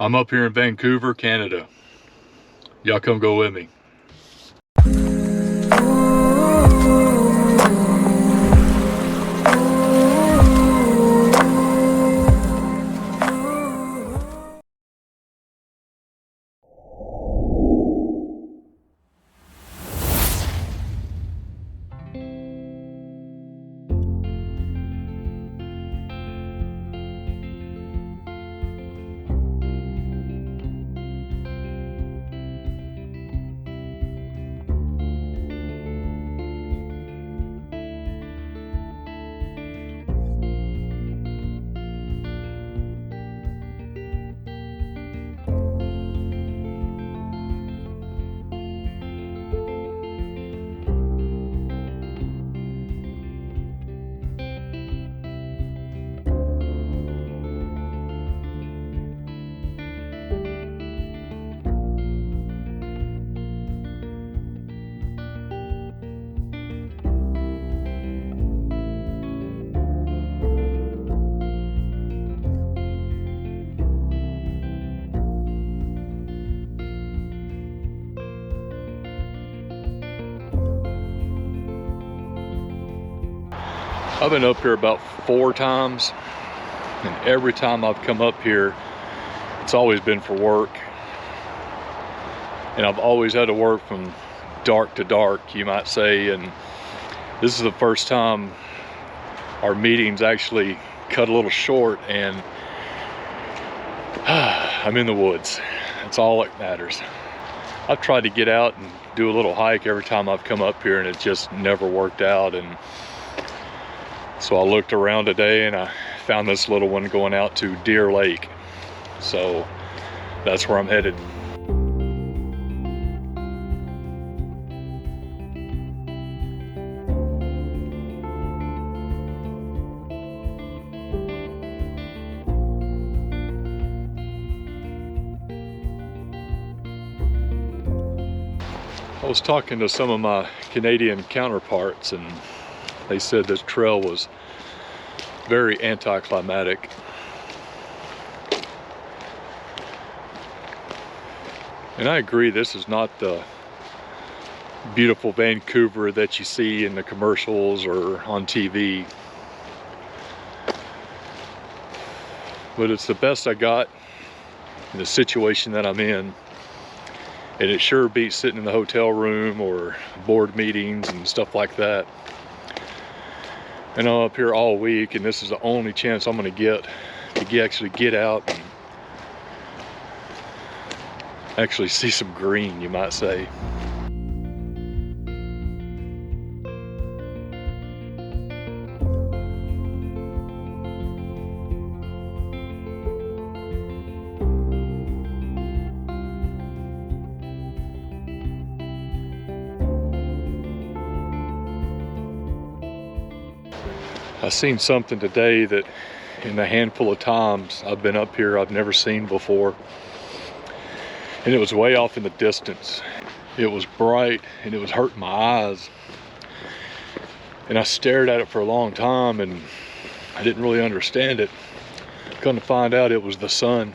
I'm up here in Vancouver, Canada. Y'all come go with me. I've been up here about 4 times, and every time I've come up here, it's always been for work. And I've always had to work from dark to dark, you might say, and this is the first time our meetings actually cut a little short, and I'm in the woods. That's all that matters. I've tried to get out and do a little hike every time I've come up here, and it just never worked out. And so I looked around today and I found this little one going out to Deer Lake. So that's where I'm headed. I was talking to some of my Canadian counterparts, and they said this trail was very anticlimactic. And I agree, this is not the beautiful Vancouver that you see in the commercials or on TV. But it's the best I got in the situation that I'm in. And it sure beats sitting in the hotel room or board meetings and stuff like that. And I'm up here all week, and this is the only chance I'm gonna get to actually get out and actually see some green, you might say. I seen something today that in a handful of times I've been up here I've never seen before, and it was way off in the distance. It was bright and it was hurting my eyes, and I stared at it for a long time and I didn't really understand it. Come to find out it was the sun.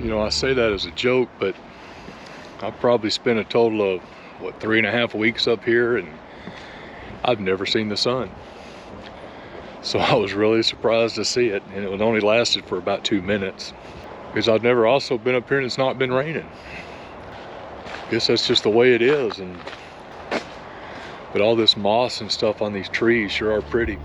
You know, I say that as a joke, but I've probably spent a total of, what, 3.5 weeks up here, and I've never seen the sun. So I was really surprised to see it, and it only lasted for about 2 minutes. Because I've never also been up here and it's not been raining. I guess that's just the way it is. But all this moss and stuff on these trees sure are pretty.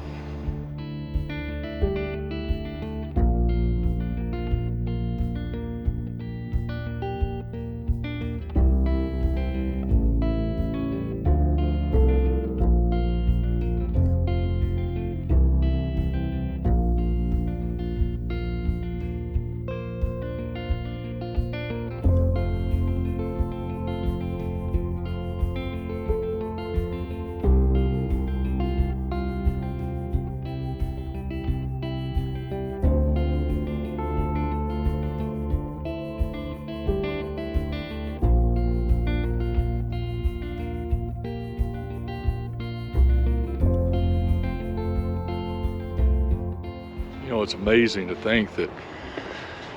You know, it's amazing to think that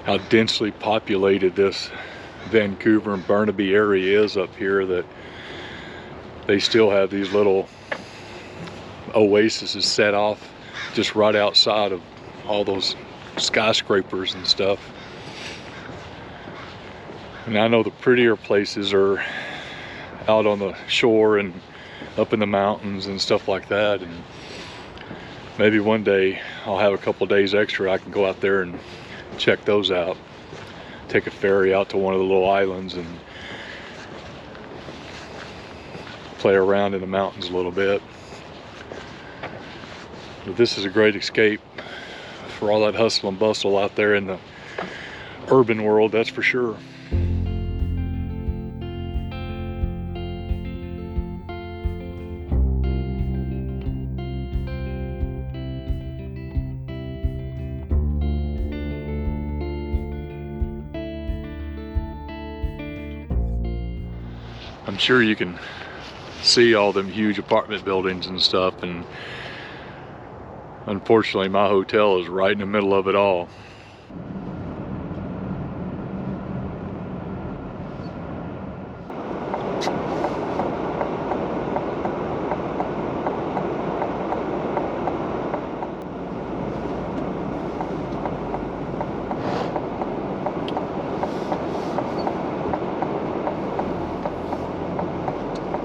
how densely populated this Vancouver and Burnaby area is up here, that they still have these little oases set off just right outside of all those skyscrapers and stuff. And I know the prettier places are out on the shore and up in the mountains and stuff like that, and maybe one day I'll have a couple days extra. I can go out there and check those out. Take a ferry out to one of the little islands and play around in the mountains a little bit. But this is a great escape for all that hustle and bustle out there in the urban world, that's for sure. I'm sure you can see all them huge apartment buildings and stuff, and unfortunately my hotel is right in the middle of it all.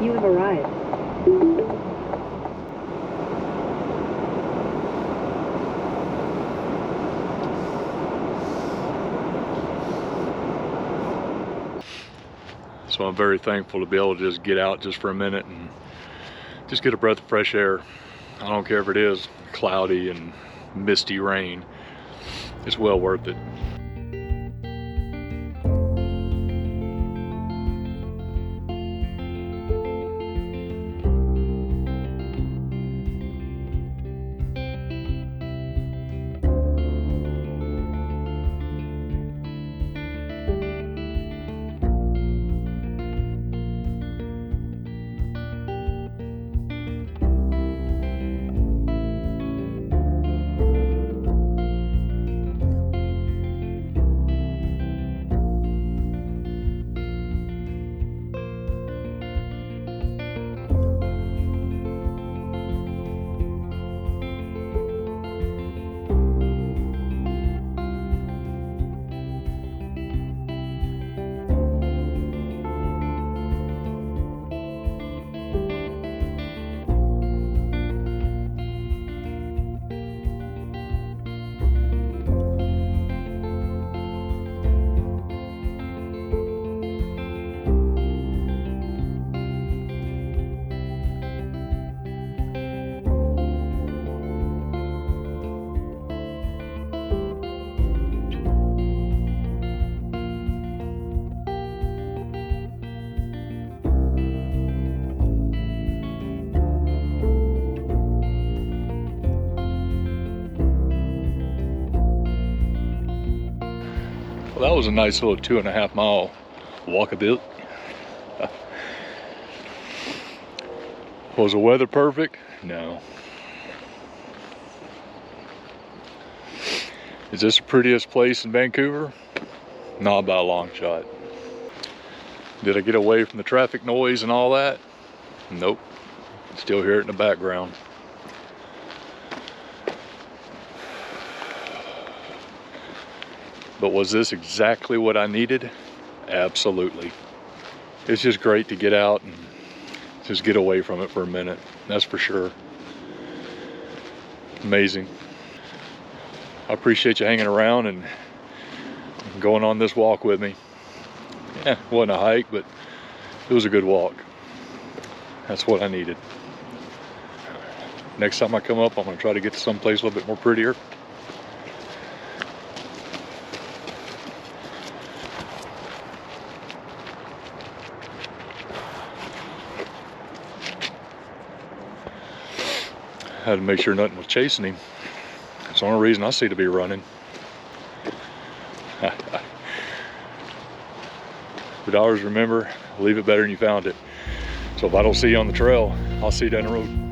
You have arrived. So I'm very thankful to be able to just get out just for a minute and just get a breath of fresh air. I don't care if it is cloudy and misty rain. It's well worth it. Well, that was a nice little 2.5 mile walkabout. Was the weather perfect? No. Is this the prettiest place in Vancouver? Not by a long shot. Did I get away from the traffic noise and all that? Nope. Still hear it in the background. But was this exactly what I needed? Absolutely. It's just great to get out and just get away from it for a minute. That's for sure. Amazing. I appreciate you hanging around and going on this walk with me. Yeah, it wasn't a hike, but it was a good walk. That's what I needed. Next time I come up, I'm going to try to get to someplace a little bit more prettier. Had to make sure nothing was chasing him. That's the only reason I see to be running. But always remember, leave it better than you found it. So if I don't see you on the trail, I'll see you down the road.